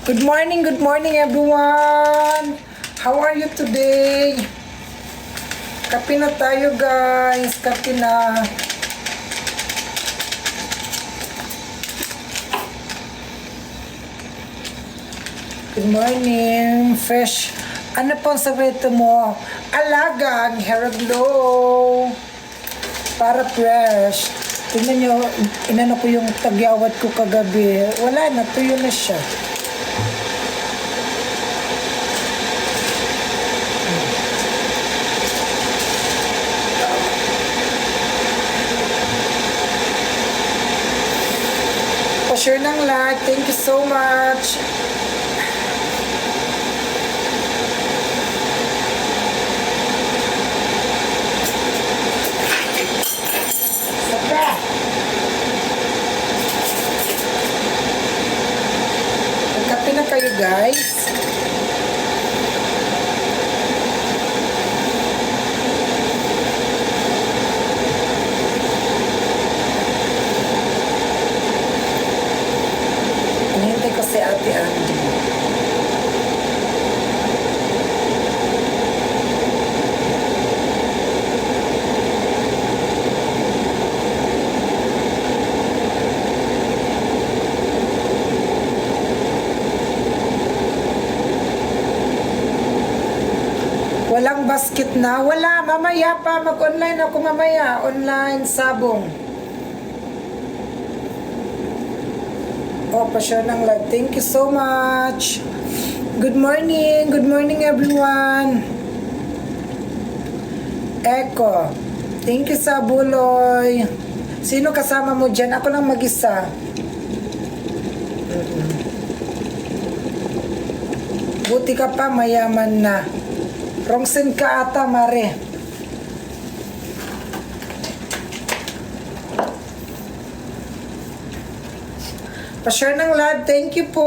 Good morning everyone! How are you today? Kape na tayo guys, kape na. Good morning, fresh. Ano pong sagrado mo? Alagang hair glow. Para fresh. Tingnan nyo, inano ko yung tagyawat ko kagabi. Wala na, tuyo na siya. Pa-share ng like. Thank you so much. Magkape na kayo guys. Hinihintay ko si Ate Andy. Walang basket na. Wala. Mamaya pa. Mag-online ako mamaya. Online sabong. Pa-share ng live. Thank you so much. Good morning. Good morning everyone. Eko. Thank you sa buloy. Sino kasama mo dyan? Ako lang mag-isa. Buti ka pa, mayaman na. Rongsen ka ata, Mare. Pa-share ng live. Thank you po.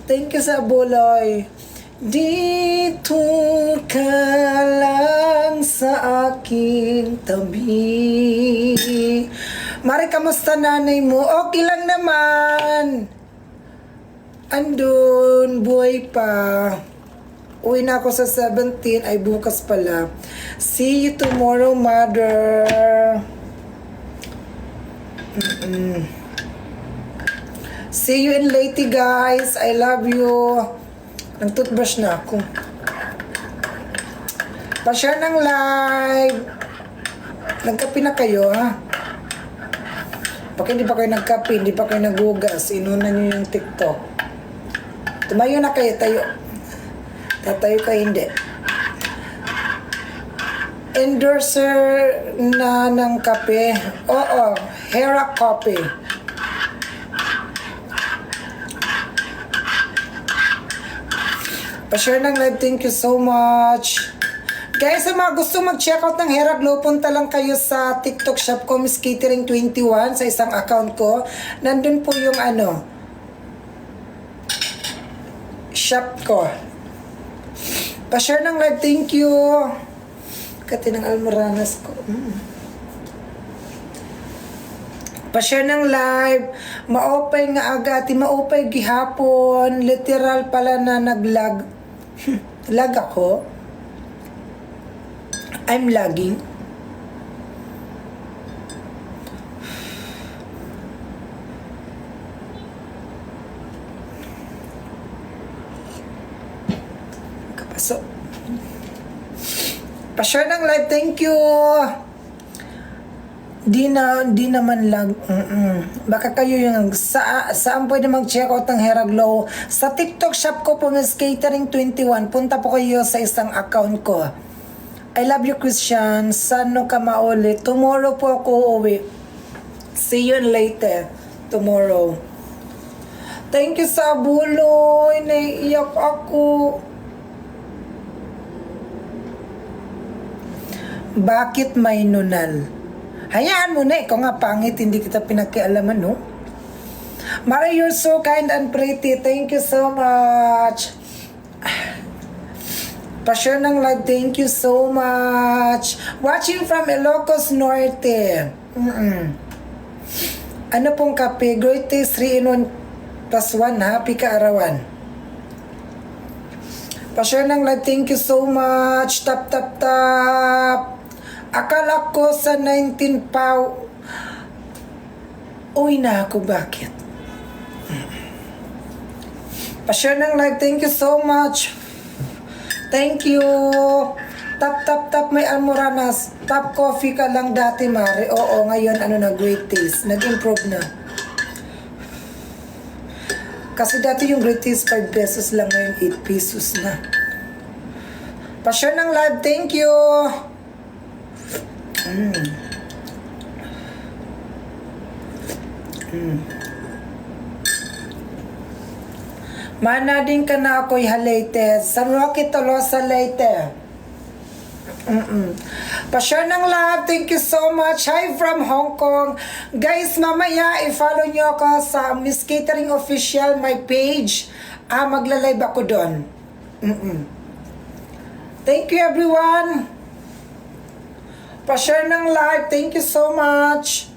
Thank you sa buloy. Dito ka lang sa aking tabi. Mare, kamusta nanay mo? Okay lang naman. Andun, buhay pa. Uwi na ako sa 17, ay bukas pala. See you tomorrow, mother. See you in Leyte, guys. I love you. Nag-toothbrush na ako. Pa-share ng live. Nagkape na kayo, ha? Pag hindi pa kayo nagkape, hindi pa kayo nagugas, inunan nyo yung TikTok. Tumayo na kayo, tayo. Tatayo ka hindi. Endorser na ng kape. Oo, Hera Coffee. Pa-share ng live. Thank you so much. Guys, sa mga gusto mag-check out ng Hera Glow, punta lang kayo sa TikTok shop ko, Miss Catering 21, sa isang account ko. Nandun po yung shop ko. Pa-share ng live. Thank you. Kati ng almoranas ko. Pa-share ng live. Maopay nga agati. Maopay gihapon. Literal pala na naglag. Lag ako. I'm lagging. So, pa-share ng live. Thank you. Di naman lag. Baka kayo yung saan pwede mag-check out ng Hera Glow. Sa TikTok shop ko po, Miss Catering 21. Punta po kayo sa isang account ko. I love you, Christian. Sano ka mauli? Tomorrow po ako uwi. See you later. Tomorrow. Thank you sa buloy. Naiiyak ako. Bakit may nunal? Hayaan mo na, ikaw nga pangit, hindi kita pinakialaman, no? Mara, you're so kind and pretty. Thank you so much. Pa-share ng live. Thank you so much. Watching from Ilocos Norte. Ano pong kape? Great taste, 3-in-1 +1, happy kaarawan. Pa-share ng live, thank you so much. Tap, tap, tap. Akala ko sa 19 pa. Uwi na ako, bakit? Pa-share ng live, thank you so much. Thank you. Tap, tap, tap, may almoranas. Tap coffee ka lang dati, Mari. Oo, ngayon, great taste. Nag-improve na. Kasi dati yung great taste, 5 pesos lang, ngayon 8 pesos na. Pa-share ng live, thank you. Mana din ka na ako'y halate. San Roque Tolosa Leyte. Pa-share ng love, thank you so much. Hi from Hong Kong. Guys, mamaya i-follow nyo ako sa Miss Catering Official, my page. Magla-live ako doon. Thank you everyone. Pa-share ng live, thank you so much.